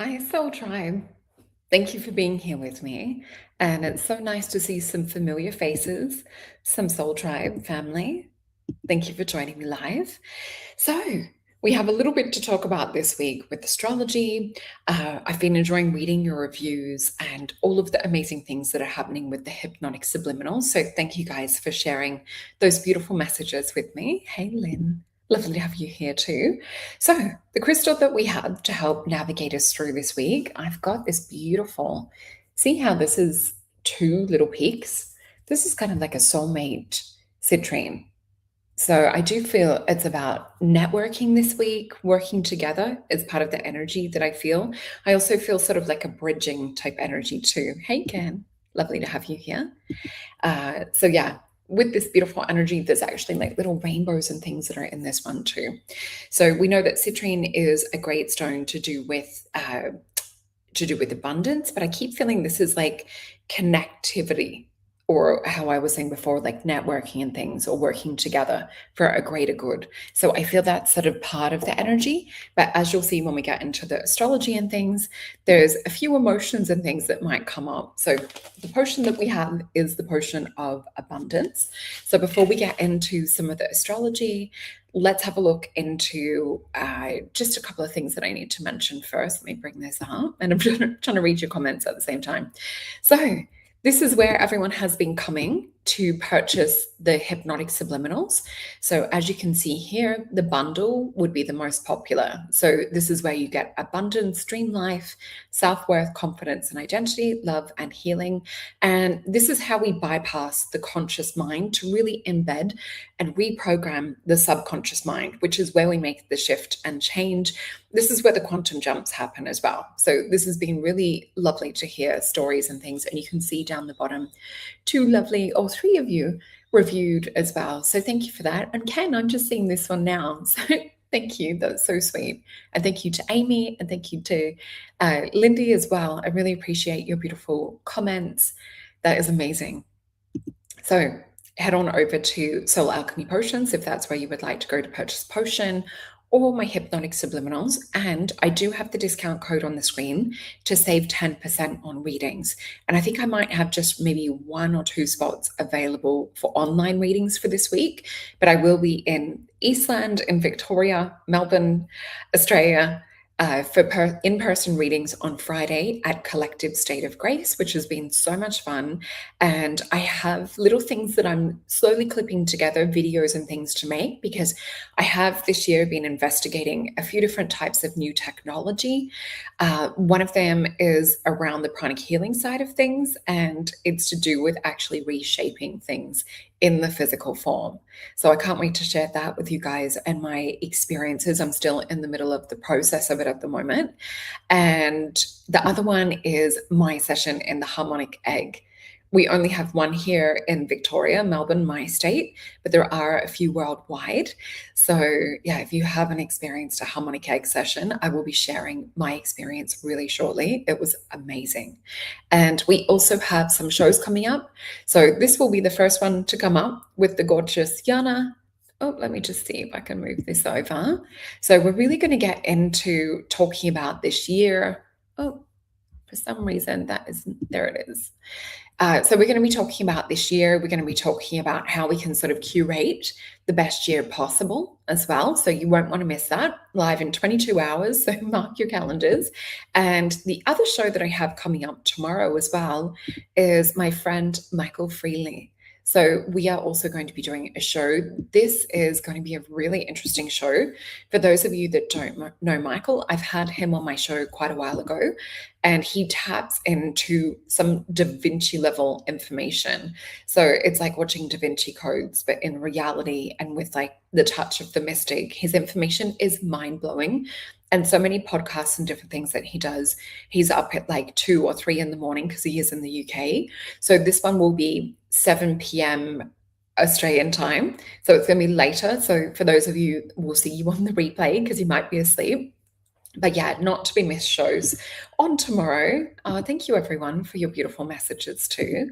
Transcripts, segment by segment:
Hi, Soul Tribe. Thank you for being here with me. And it's so nice to see some familiar faces, some Soul Tribe family. Thank you for joining me live. So, we have a little bit to talk about this week with astrology. I've been enjoying reading your reviews and all of the amazing things that are happening with the Hypnotic Subliminal. So, thank you guys for sharing those beautiful messages with me. Hey, Lynn. Lovely to have you here too. So, the crystal that we have to help navigate us through this week, I've got this beautiful. See how this is two little peaks? This is kind of like a soulmate citrine. So I do feel it's about networking this week, working together is part of the energy that I feel. I also feel sort of like a bridging type energy too. Hey, Ken, lovely to have you here. So yeah, with this beautiful energy, there's actually like little rainbows and things that are in this one too. So we know that citrine is a great stone to do with abundance, but I keep feeling this is like connectivity, or how I was saying before, like networking and things, or working together for a greater good. So I feel that's sort of part of the energy. But as you'll see when we get into the astrology and things, there's a few emotions and things that might come up. So the potion that we have is the potion of abundance. So before we get into some of the astrology, let's have a look into just a couple of things that I need to mention first. Let me bring this up, and I'm trying to read your comments at the same time. So this is where everyone has been coming to purchase the Hypnotic Subliminals. So as you can see here, the bundle would be the most popular. So this is where you get abundance, dream life, self-worth, confidence and identity, love and healing. And this is how we bypass the conscious mind to really embed and reprogram the subconscious mind, which is where we make the shift and change. This is where the quantum jumps happen as well. So this has been really lovely to hear stories and things. And you can see down the bottom, two lovely, or three of you reviewed as well. So thank you for that. And Ken, I'm just seeing this one now. So thank you. That's so sweet. And thank you to Amy, and thank you to Lindy as well. I really appreciate your beautiful comments. That is amazing. So head on over to Soul Alchemy Potions if that's where you would like to go to purchase potion, or my Hypnotic Subliminals. And I do have the discount code on the screen to save 10% on readings. And I think I might have just maybe one or two spots available for online readings for this week, but I will be in Eastland, in Victoria, Melbourne, Australia, for in-person readings on Friday at Collective State of Grace, which has been so much fun. And I have little things that I'm slowly clipping together, videos and things to make, because I have this year been investigating a few different types of new technology. One of them is around the pranic healing side of things, and it's to do with actually reshaping things in the physical form. So I can't wait to share that with you guys and my experiences. I'm still in the middle of the process of it at the moment. And the other one is my session in the harmonic egg. We only have one here in Victoria, Melbourne, my state, but there are a few worldwide. So yeah, if you haven't experienced a harmonic egg session, I will be sharing my experience really shortly. It was amazing. And we also have some shows coming up. So this will be the first one to come up with the gorgeous Yana. Oh, let me just see if I can move this over. So we're really going to get into talking about this year. Oh, for some reason there it is. So we're going to be talking about this year. We're going to be talking about how we can sort of curate the best year possible as well. So you won't want to miss that, live in 22 hours. So mark your calendars. And the other show that I have coming up tomorrow as well is my friend Michael Freely. So we are also going to be doing a show. This is going to be a really interesting show. For those of you that don't know Michael, I've had him on my show quite a while ago, and he taps into some Da Vinci level information. So it's like watching Da Vinci codes, but in reality and with like the touch of the mystic. His information is mind blowing. And so many podcasts and different things that he does. He's up at like 2 or 3 in the morning because he is in the UK. So this one will be 7 p.m. Australian time. So it's going to be later. So for those of you, we'll see you on the replay because you might be asleep. But yeah, not to be missed shows on tomorrow. Thank you everyone for your beautiful messages too.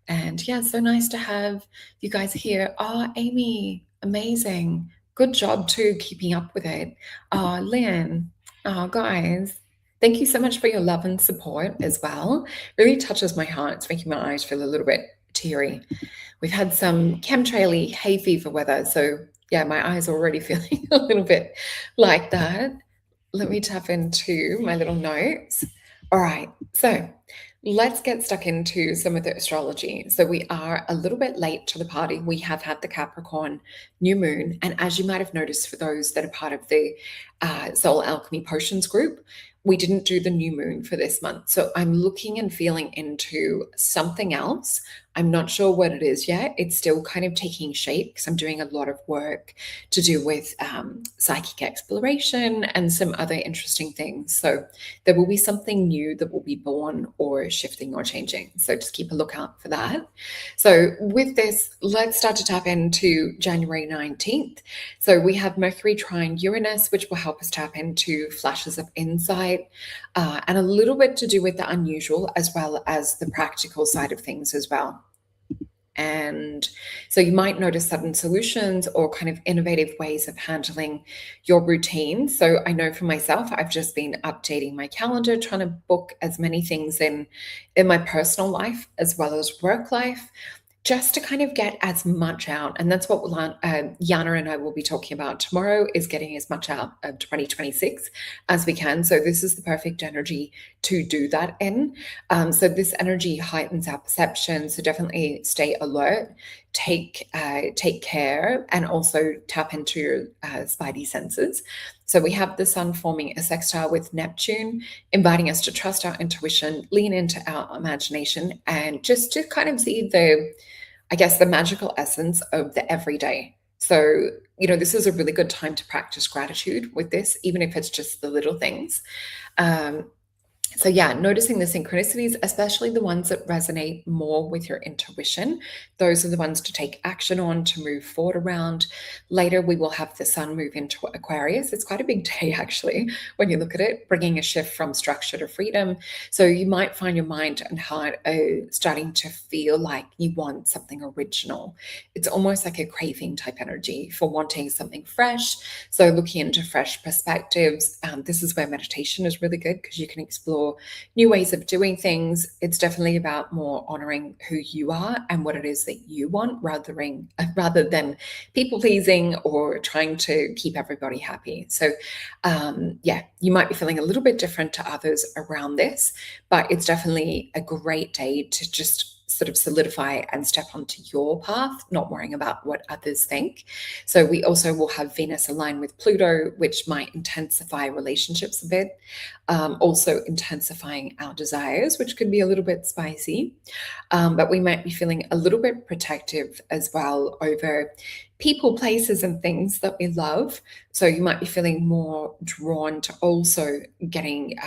And yeah, so nice to have you guys here. Amy, amazing. Good job too, keeping up with it. Lynn, guys, Thank you so much for your love and support as well. Really touches my heart. It's making my eyes feel a little bit teary. We've had some chemtraily hay fever weather, so yeah, my eyes are already feeling a little bit like that. Let me tap into my little notes. All right, so let's get stuck into some of the astrology. So we are a little bit late to the party. We have had the Capricorn new moon, and as you might have noticed, for those that are part of the Soul Alchemy Potions group, we didn't do the new moon for this month. So I'm looking and feeling into something else. I'm not sure what it is yet. It's still kind of taking shape because I'm doing a lot of work to do with psychic exploration and some other interesting things. So there will be something new that will be born or shifting or changing. So just keep a lookout for that. So with this, let's start to tap into January 19th. So we have Mercury trine Uranus, which will help us tap into flashes of insight and a little bit to do with the unusual as well as the practical side of things as well. And so you might notice sudden solutions or kind of innovative ways of handling your routine. So I know for myself, I've just been updating my calendar, trying to book as many things in my personal life as well as work life, just to kind of get as much out. And that's what Yana and I will be talking about tomorrow, is getting as much out of 2026 as we can. So this is the perfect energy to do that in. So this energy heightens our perception. So definitely stay alert, take care, and also tap into your spidey senses. So we have the sun forming a sextile with Neptune, inviting us to trust our intuition, lean into our imagination, and just to kind of see the magical essence of the everyday. So, this is a really good time to practice gratitude with this, even if it's just the little things. So yeah, noticing the synchronicities, especially the ones that resonate more with your intuition, those are the ones to take action on, to move forward around. Later, we will have the sun move into Aquarius. It's quite a big day, actually, when you look at it, bringing a shift from structure to freedom. So you might find your mind and heart starting to feel like you want something original. It's almost like a craving type energy for wanting something fresh. So looking into fresh perspectives. This is where meditation is really good, because you can explore new ways of doing things. It's definitely about more honoring who you are and what it is that you want, rather than people pleasing or trying to keep everybody happy. So you might be feeling a little bit different to others around this, but it's definitely a great day to just sort of solidify and step onto your path, not worrying about what others think. So we also will have Venus align with Pluto, which might intensify relationships a bit, also intensifying our desires, which could be a little bit spicy. But we might be feeling a little bit protective as well over people, places, and things that we love. So you might be feeling more drawn to also getting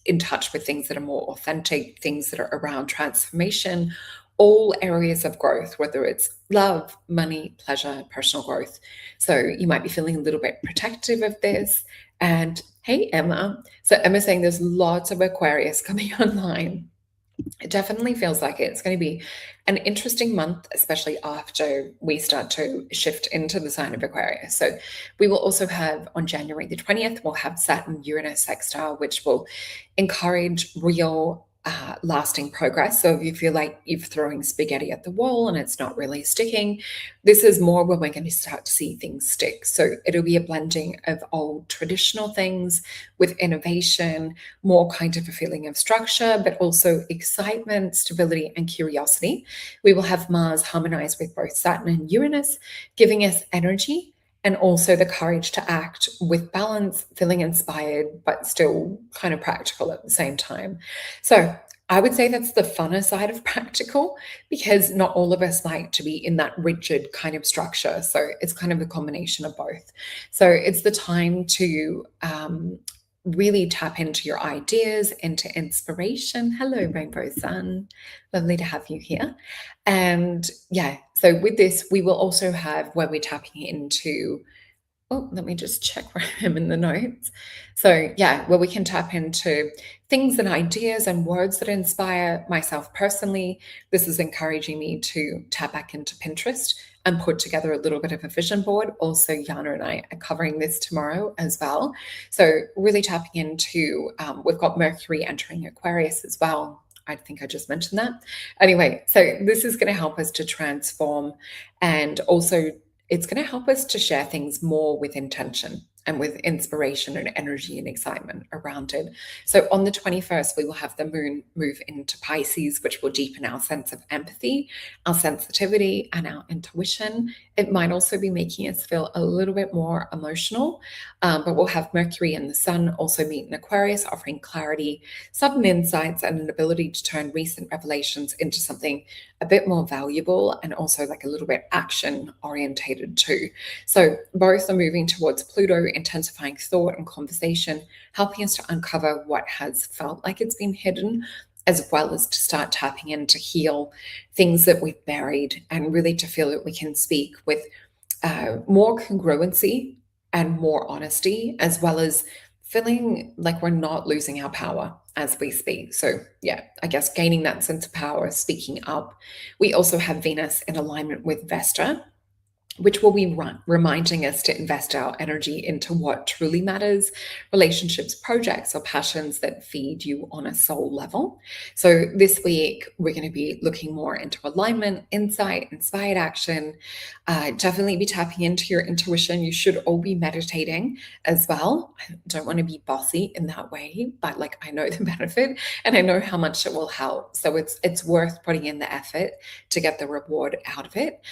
in touch with things that are more authentic, things that are around transformation, all areas of growth, whether it's love, money, pleasure, personal growth. So you might be feeling a little bit protective of this. And hey, Emma. So Emma's saying there's lots of Aquarius coming online. It definitely feels like it's going to be an interesting month, especially after we start to shift into the sign of Aquarius. So we will also have on January the 20th, we'll have Saturn Uranus sextile, which will encourage real lasting progress. So if you feel like you're throwing spaghetti at the wall and it's not really sticking, this is more when we're going to start to see things stick. So it'll be a blending of old traditional things with innovation, more kind of a feeling of structure, but also excitement, stability, and curiosity. We will have Mars harmonize with both Saturn and Uranus, giving us energy and also the courage to act with balance, feeling inspired, but still kind of practical at the same time. So I would say that's the funner side of practical, because not all of us like to be in that rigid kind of structure. So it's kind of a combination of both. So it's the time to really tap into your ideas, into inspiration. Hello, Rainbow Sun. Lovely to have you here. And yeah, so with this, we will also have where we're tapping into Oh, let me just check where I am in the notes. So, yeah, where we can tap into things and ideas and words that inspire myself personally. This is encouraging me to tap back into Pinterest and put together a little bit of a vision board. Also, Yana and I are covering this tomorrow as well. So, really tapping into, we've got Mercury entering Aquarius as well. I think I just mentioned that. Anyway, so this is going to help us to transform and also it's going to help us to share things more with intention and with inspiration and energy and excitement around it. So on the 21st, we will have the moon move into Pisces, which will deepen our sense of empathy, our sensitivity, and our intuition. It might also be making us feel a little bit more emotional, but we'll have Mercury and the Sun also meet in Aquarius, offering clarity, sudden insights, and an ability to turn recent revelations into something a bit more valuable and also like a little bit action orientated too. So both are moving towards Pluto, intensifying thought and conversation, helping us to uncover what has felt like it's been hidden, as well as to start tapping in to heal things that we've buried and really to feel that we can speak with more congruency and more honesty, as well as feeling like we're not losing our power as we speak. So, yeah, I guess gaining that sense of power, speaking up. We also have Venus in alignment with Vesta, which will be reminding us to invest our energy into what truly matters, relationships, projects, or passions that feed you on a soul level. So this week, we're going to be looking more into alignment, insight, inspired action. Definitely be tapping into your intuition. You should all be meditating as well. I don't want to be bossy in that way, but like I know the benefit and I know how much it will help. So it's worth putting in the effort to get the reward out of it.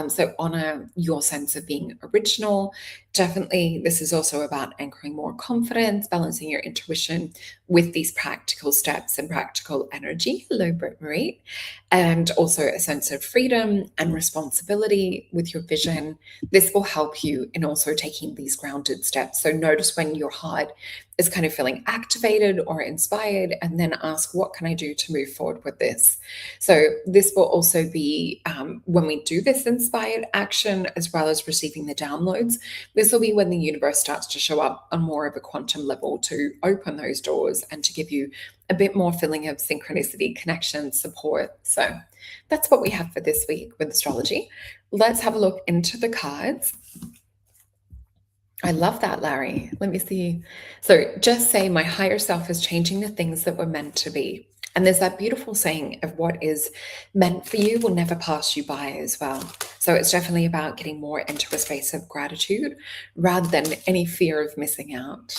So honor your sense of being original. Definitely, this is also about anchoring more confidence, balancing your intuition with these practical steps and practical energy. Hello, Britt Marie. And also a sense of freedom and responsibility with your vision. This will help you in also taking these grounded steps. So notice when your heart is kind of feeling activated or inspired, and then ask, what can I do to move forward with this? So this will also be when we do this inspired action, as well as receiving the downloads, this will be when the universe starts to show up on more of a quantum level to open those doors and to give you a bit more feeling of synchronicity, connection, support. So that's what we have for this week with astrology. Let's have a look into the cards. I love that, Larry. Let me see. So just say my higher self is changing the things that were meant to be. And there's that beautiful saying of what is meant for you will never pass you by as well. So it's definitely about getting more into a space of gratitude rather than any fear of missing out.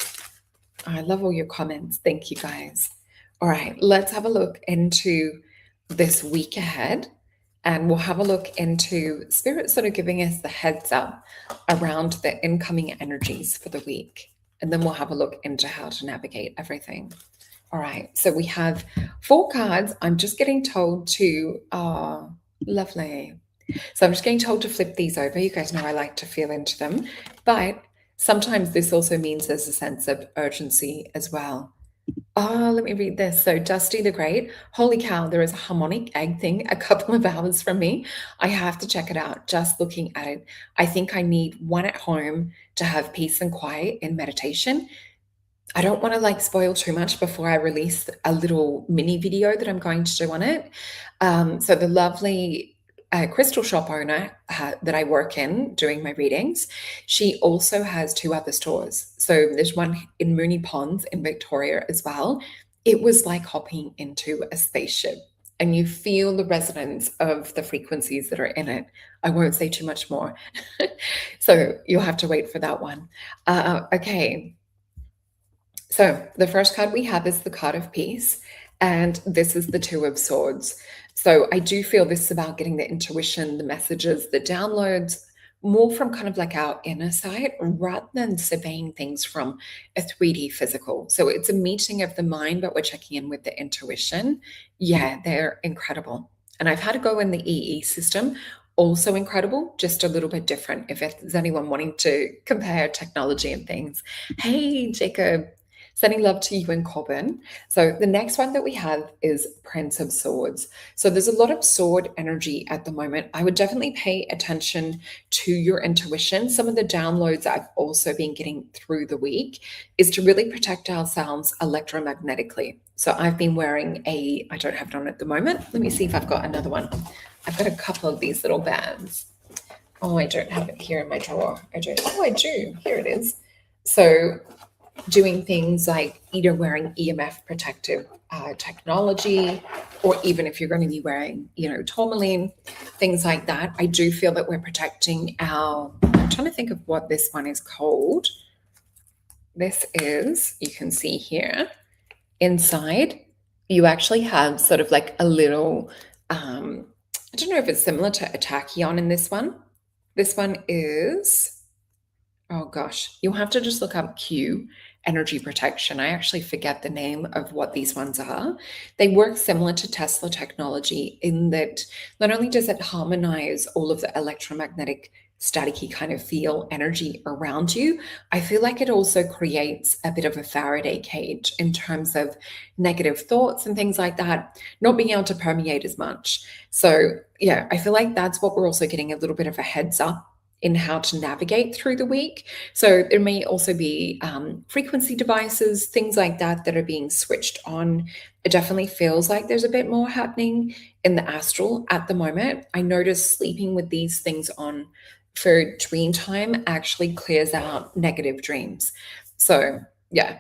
I love all your comments. Thank you, guys. All right, let's have a look into this week ahead. And we'll have a look into Spirit sort of giving us the heads up around the incoming energies for the week. And then we'll have a look into how to navigate everything. All right, so we have 4 cards. I'm just getting told to, lovely. So I'm just getting told to flip these over. You guys know I like to feel into them. But sometimes this also means there's a sense of urgency as well. Oh, let me read this. So Dusty the Great, holy cow, there is a harmonic egg thing a couple of hours from me. I have to check it out just looking at it. I think I need one at home to have peace and quiet in meditation. I don't want to like spoil too much before I release a little mini video that I'm going to do on it. So the lovely crystal shop owner that I work in doing my readings, she also has 2 other stores. So there's one in Moonee Ponds in Victoria as well. It was like hopping into a spaceship and you feel the resonance of the frequencies that are in it. I won't say too much more. So you'll have to wait for that one. Okay. So the first card we have is the card of peace, and this is the 2 of swords. So I do feel this is about getting the intuition, the messages, the downloads, more from kind of like our inner side rather than surveying things from a 3D physical. So it's a meeting of the mind, but we're checking in with the intuition. Yeah, they're incredible. And I've had to go in the EE system, also incredible, just a little bit different if there's anyone wanting to compare technology and things. Hey, Jacob. Sending love to you and Corbin. So the next one that we have is Prince of Swords. So there's a lot of sword energy at the moment. I would definitely pay attention to your intuition. Some of the downloads I've also been getting through the week is to really protect ourselves electromagnetically. So I've been wearing I don't have it on at the moment. Let me see if I've got another one. I've got a couple of these little bands. Oh, I don't have it here in my drawer. I do. Here it is. So doing things like either wearing EMF protective technology, or even if you're going to be wearing, tourmaline, things like that. I do feel that we're protecting I'm trying to think of what this one is called. This is, you can see here, inside, you actually have sort of like a little, I don't know if it's similar to a tachyon in this one. This one is, oh gosh, you'll have to just look up Q energy protection. I actually forget the name of what these ones are. They work similar to Tesla technology in that not only does it harmonize all of the electromagnetic staticky kind of feel energy around you, I feel like it also creates a bit of a Faraday cage in terms of negative thoughts and things like that, not being able to permeate as much. So yeah, I feel like that's what we're also getting a little bit of a heads up in how to navigate through the week. So there may also be frequency devices, things like that are being switched on. It definitely feels like there's a bit more happening in the astral at the moment. I notice sleeping with these things on for dream time actually clears out negative dreams. So yeah,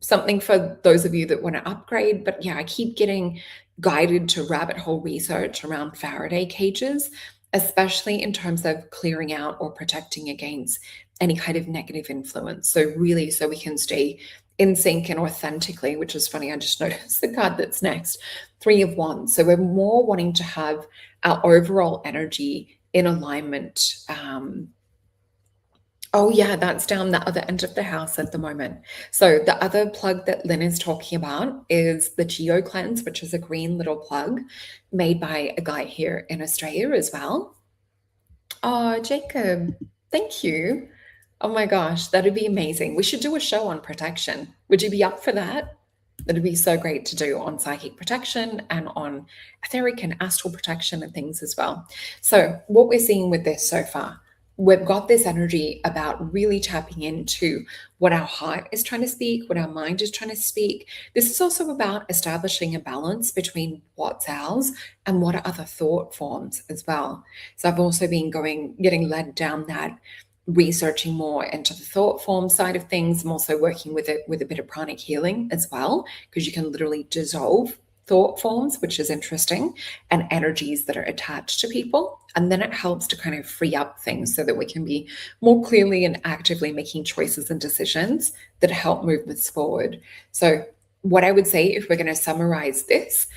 something for those of you that want to upgrade. But yeah, I keep getting guided to rabbit hole research around Faraday cages, especially in terms of clearing out or protecting against any kind of negative influence. So really, so we can stay in sync and authentically, which is funny. I just noticed the card that's next, 3 of Wands. So we're more wanting to have our overall energy in alignment. Oh yeah, that's down the other end of the house at the moment. So the other plug that Lynn is talking about is the Geo Cleanse, which is a green little plug made by a guy here in Australia as well. Oh, Jacob, thank you. Oh my gosh, that'd be amazing. We should do a show on protection. Would you be up for that? That'd be so great to do on psychic protection and on etheric and astral protection and things as well. So what we're seeing with this so far, we've got this energy about really tapping into what our heart is trying to speak, what our mind is trying to speak. This is also about establishing a balance between what's ours and what are other thought forms as well. So I've also been getting led down that, researching more into the thought form side of things. I'm also working with it with a bit of pranic healing as well, because you can literally dissolve thought forms, which is interesting, and energies that are attached to people. And then it helps to kind of free up things so that we can be more clearly and actively making choices and decisions that help move us forward. So what I would say, if we're going to summarize this,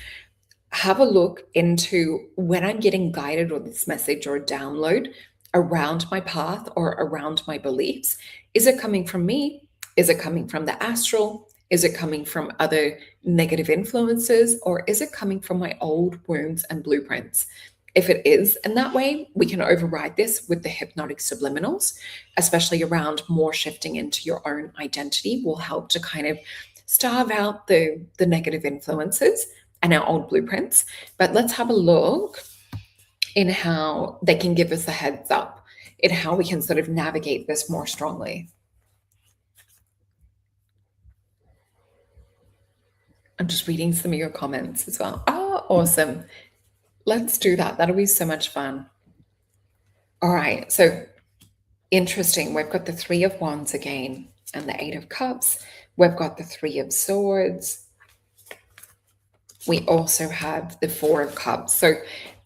have a look into when I'm getting guided or this message or a download around my path or around my beliefs. Is it coming from me? Is it coming from the astral? Is it coming from other negative influences? Or is it coming from my old wounds and blueprints? If it is in that way, we can override this with the hypnotic subliminals, especially around more shifting into your own identity will help to kind of starve out the negative influences and our old blueprints. But let's have a look in how they can give us a heads up in how we can sort of navigate this more strongly. I'm just reading some of your comments as well. Oh, awesome. Let's do that. That'll be so much fun. All right. So interesting. We've got the 3 of Wands again and the 8 of Cups. We've got the 3 of Swords. We also have the 4 of Cups. So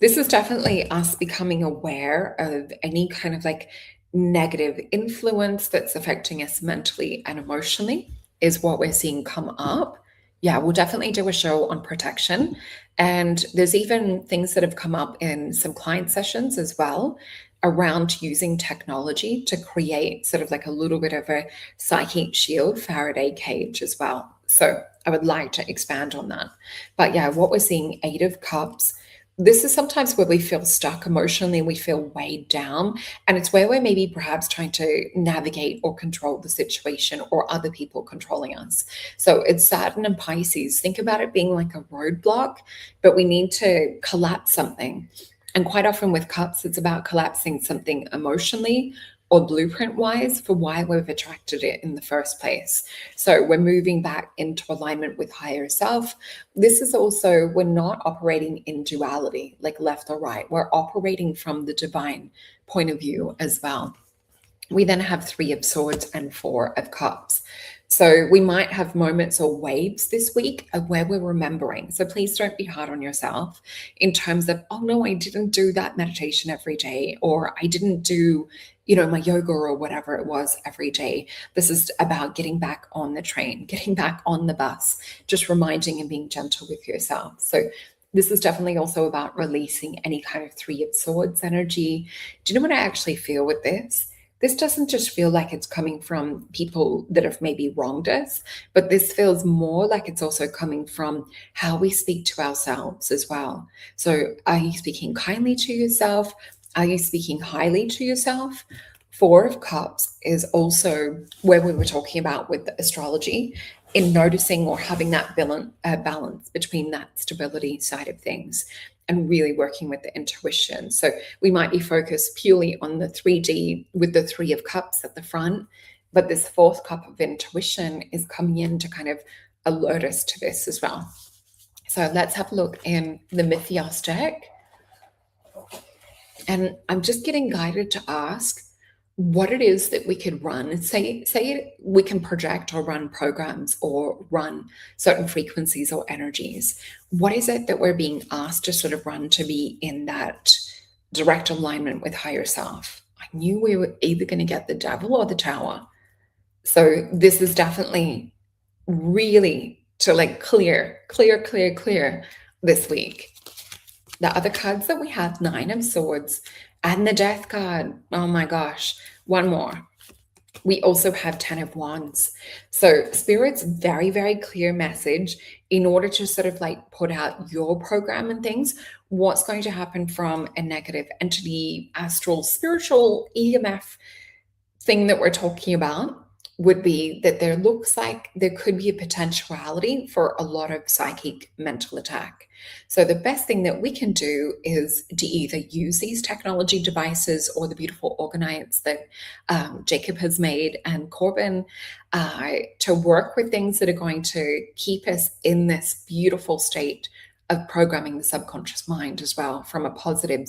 this is definitely us becoming aware of any kind of like negative influence that's affecting us mentally and emotionally is what we're seeing come up. Yeah, we'll definitely do a show on protection. And there's even things that have come up in some client sessions as well around using technology to create sort of like a little bit of a psychic shield, Faraday cage as well. So I would like to expand on that. But yeah, what we're seeing, 8 of Cups, this is sometimes where we feel stuck emotionally, we feel weighed down, and it's where we're maybe perhaps trying to navigate or control the situation or other people controlling us. So it's Saturn and Pisces. Think about it being like a roadblock, but we need to collapse something. And quite often with cups, it's about collapsing something emotionally or blueprint wise for why we've attracted it in the first place. So we're moving back into alignment with higher self. This is also, we're not operating in duality, like left or right. We're operating from the divine point of view as well. We then have 3 of Swords and 4 of Cups. So we might have moments or waves this week of where we're remembering. So please don't be hard on yourself in terms of, oh no, I didn't do that meditation every day, or I didn't do, my yoga or whatever it was every day. This is about getting back on the train, getting back on the bus, just reminding and being gentle with yourself. So this is definitely also about releasing any kind of 3 of Swords energy. Do you know what I actually feel with this? This doesn't just feel like it's coming from people that have maybe wronged us, but this feels more like it's also coming from how we speak to ourselves as well. So are you speaking kindly to yourself? Are you speaking highly to yourself? 4 of Cups is also where we were talking about with astrology, in noticing or having that balance between that stability side of things and really working with the intuition. So we might be focused purely on the 3D with the 3 of Cups at the front, but this 4th cup of intuition is coming in to kind of alert us to this as well. So let's have a look in the Mythios deck. And I'm just getting guided to ask what it is that we could run. Say we can project or run programs or run certain frequencies or energies. What is it that we're being asked to sort of run to be in that direct alignment with higher self? I knew we were either going to get the Devil or the Tower. So this is definitely really to like clear this week. The other cards that we have, 9 of Swords and the Death card. Oh my gosh, one more. We also have 10 of Wands. So Spirit's very, very clear message in order to sort of like put out your program and things, what's going to happen from a negative entity, astral, spiritual EMF thing that we're talking about would be that there looks like there could be a potentiality for a lot of psychic mental attack. So the best thing that we can do is to either use these technology devices or the beautiful orgonites that Jacob has made and Corbin to work with things that are going to keep us in this beautiful state of programming the subconscious mind as well from a positive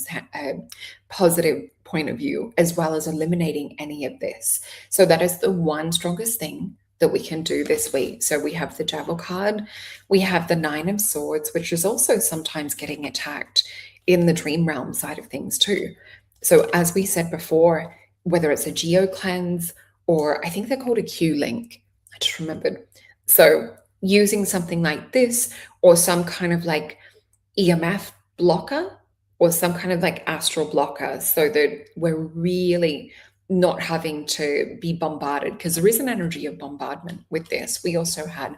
point of view, as well as eliminating any of this. So that is the one strongest thing that we can do this week. So we have the Devil card, we have the 9 of Swords, which is also sometimes getting attacked in the dream realm side of things too. So as we said before, whether it's a geo cleanse or I think they're called a Q link, I just remembered. So using something like this or some kind of like EMF blocker or some kind of like astral blocker so that we're really not having to be bombarded, because there is an energy of bombardment with this. We also had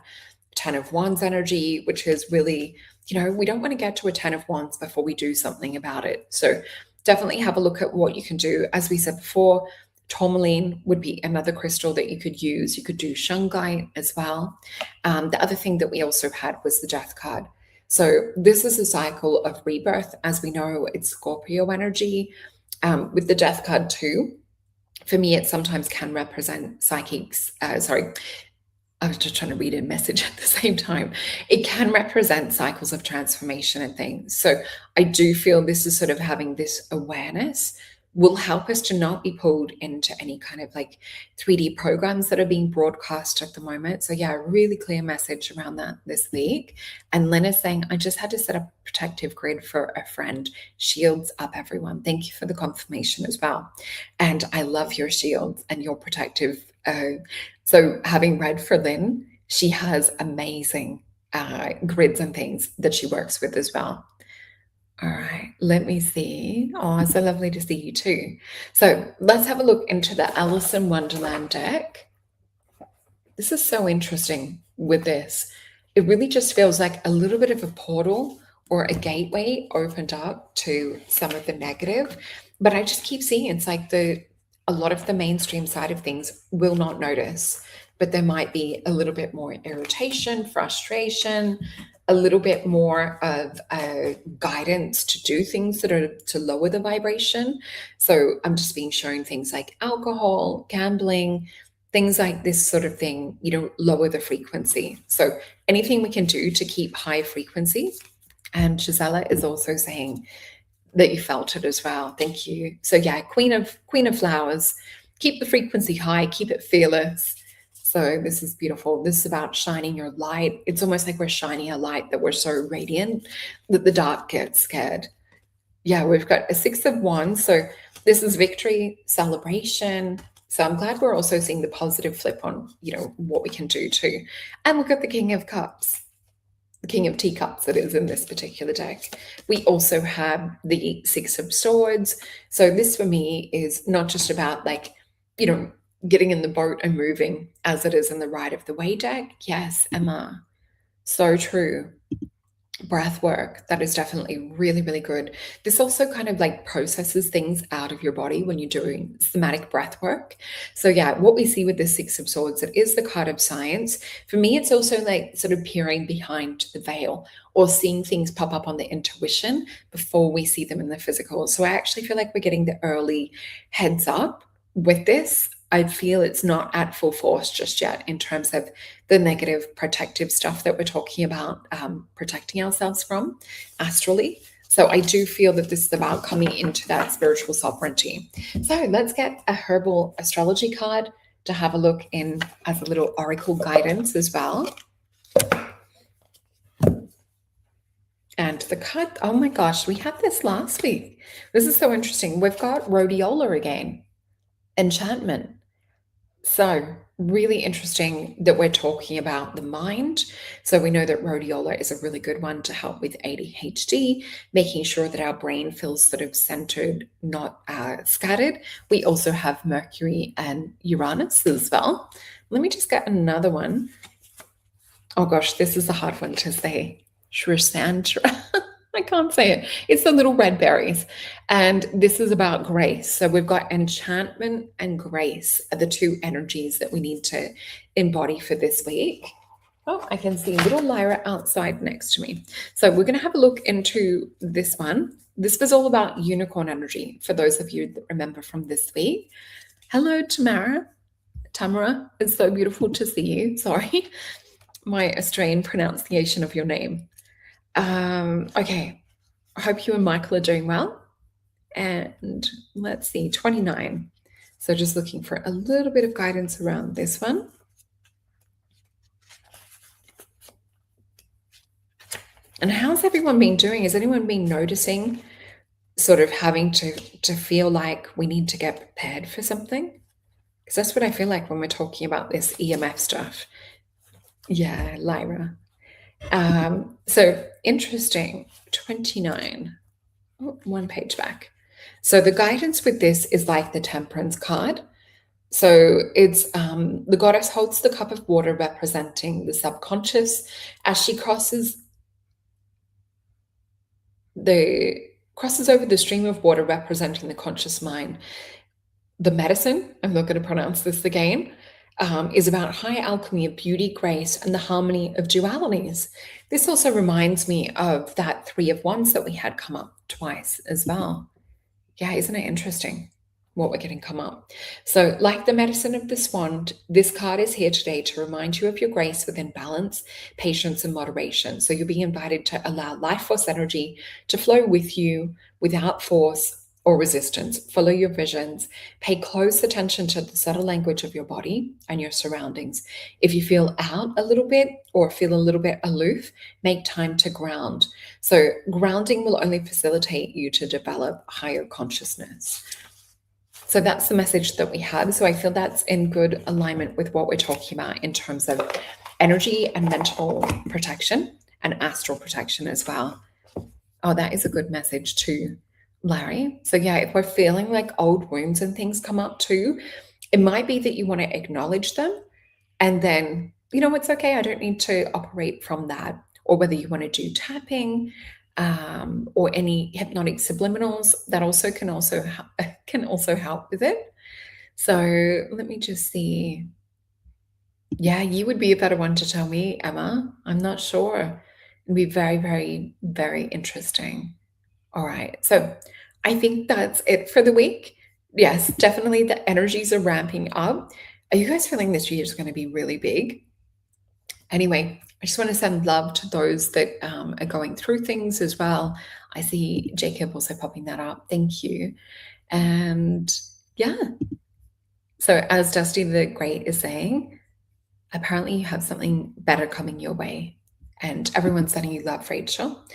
10 of Wands energy, which is really, we don't want to get to a 10 of Wands before we do something about it. So definitely have a look at what you can do. As we said before, tourmaline would be another crystal that you could use. You could do shungite as well. The other thing that we also had was the Death card. So this is a cycle of rebirth. As we know, it's Scorpio energy. With the Death card too, for me, it sometimes can represent psychics. I was just trying to read a message at the same time. It can represent cycles of transformation and things. So I do feel this is sort of having this awareness will help us to not be pulled into any kind of like 3D programs that are being broadcast at the moment. So yeah, a really clear message around that this week. And Lynn is saying, I just had to set up a protective grid for a friend. Shields up, everyone. Thank you for the confirmation as well. And I love your shields and your protective. So having read for Lynn, she has amazing grids and things that she works with as well. All right, let me see. Oh, it's so lovely to see you too. So let's have a look into the Alice in Wonderland deck. This is so interesting with this. It really just feels like a little bit of a portal or a gateway opened up to some of the negative. But I just keep seeing it's like a lot of the mainstream side of things will not notice, but there might be a little bit more irritation, frustration, a little bit more of guidance to do things that are to lower the vibration. So I'm just being shown things like alcohol, gambling, things like this sort of thing, lower the frequency. So anything we can do to keep high frequency. And Gisela is also saying that you felt it as well. Thank you. So yeah, Queen of Flowers, keep the frequency high, keep it fearless. So this is beautiful. This is about shining your light. It's almost like we're shining a light that we're so radiant that the dark gets scared. Yeah, we've got a 6 of Wands. So this is victory, celebration. So I'm glad we're also seeing the positive flip on, what we can do too. And look at the King of Cups. The King of Teacups that is in this particular deck. We also have the 6 of Swords. So this for me is not just about getting in the boat and moving as it is in the Ride of the Way deck. Yes, Emma, so true. Breath work, that is definitely really, really good. This also kind of processes things out of your body when you're doing somatic breath work. So yeah, what we see with the 6 of Swords, it is the card of science. For me, it's also sort of peering behind the veil or seeing things pop up on the intuition before we see them in the physical. So I actually feel like we're getting the early heads up with this. I feel it's not at full force just yet in terms of the negative protective stuff that we're talking about, protecting ourselves from astrally. So I do feel that this is about coming into that spiritual sovereignty. So let's get a herbal astrology card to have a look in as a little oracle guidance as well. And the card, oh my gosh, we had this last week. This is so interesting. We've got rhodiola again, enchantment. So really interesting that we're talking about the mind. So we know that rhodiola is a really good one to help with ADHD, making sure that our brain feels sort of centered, not scattered. We also have Mercury and Uranus as well. Let me just get another one. Oh gosh, this is a hard one to say. Shrishantara. I can't say it. It's the little red berries. And this is about grace. So we've got enchantment and grace are the two energies that we need to embody for this week. Oh, I can see little Lyra outside next to me. So we're going to have a look into this one. This was all about unicorn energy for those of you that remember from this week. Hello, Tamara. Tamara, it's so beautiful to see you. Sorry, my Australian pronunciation of your name. Okay, I hope you and Michael are doing well. And let's see, 29. So just looking for a little bit of guidance around this one. And how's everyone been doing? Has anyone been noticing sort of having to feel like we need to get prepared for something? Because that's what I feel like when we're talking about this EMF stuff. Yeah, Lyra. So interesting, 29, one page back. So the guidance with this is like the Temperance card. So it's the goddess holds the cup of water representing the subconscious as she crosses over the stream of water representing the conscious mind. The medicine, I'm not going to pronounce this again, is about high alchemy of beauty, grace, and the harmony of dualities. This also reminds me of that 3 of Wands that we had come up twice as well. Yeah, isn't it interesting what we're getting come up? So like the medicine of this wand, this card is here today to remind you of your grace within balance, patience, and moderation. So you'll be invited to allow life force energy to flow with you without force or resistance. Follow your visions. Pay close attention to the subtle language of your body and your surroundings. If you feel out a little bit or feel a little bit aloof, make time to ground. So grounding will only facilitate you to develop higher consciousness. So that's the message that we have. So I feel that's in good alignment with what we're talking about in terms of energy and mental protection and astral protection as well. Oh, that is a good message too, Larry. So yeah, if we're feeling like old wounds and things come up too, it might be that you want to acknowledge them and then, it's okay, I don't need to operate from that. Or whether you want to do tapping, or any hypnotic subliminals, that also can also help with it. So let me just see. Yeah, you would be a better one to tell me, Emma. I'm not sure. It'd be very, very, very interesting. All right. So I think that's it for the week. Yes, definitely the energies are ramping up. Are you guys feeling this year is going to be really big? Anyway, I just want to send love to those that are going through things as well. I see Jacob also popping that up. Thank you. And yeah. So as Dusty the Great is saying, apparently you have something better coming your way. And everyone's sending you love, Rachel.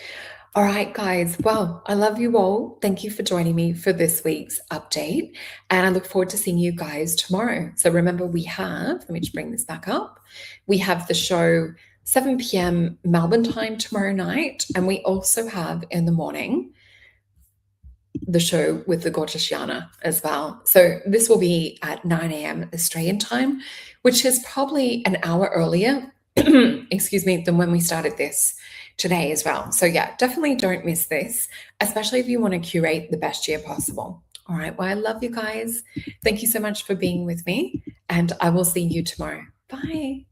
All right, guys. Well, I love you all. Thank you for joining me for this week's update. And I look forward to seeing you guys tomorrow. So remember, we have, let me just bring this back up. We have the show 7 p.m. Melbourne time tomorrow night. And we also have in the morning the show with the gorgeous Yana as well. So this will be at 9 a.m. Australian time, which is probably an hour earlier, excuse me, than when we started this today as well. So yeah, definitely don't miss this, especially if you want to curate the best year possible. All right. Well, I love you guys. Thank you so much for being with me, and I will see you tomorrow. Bye.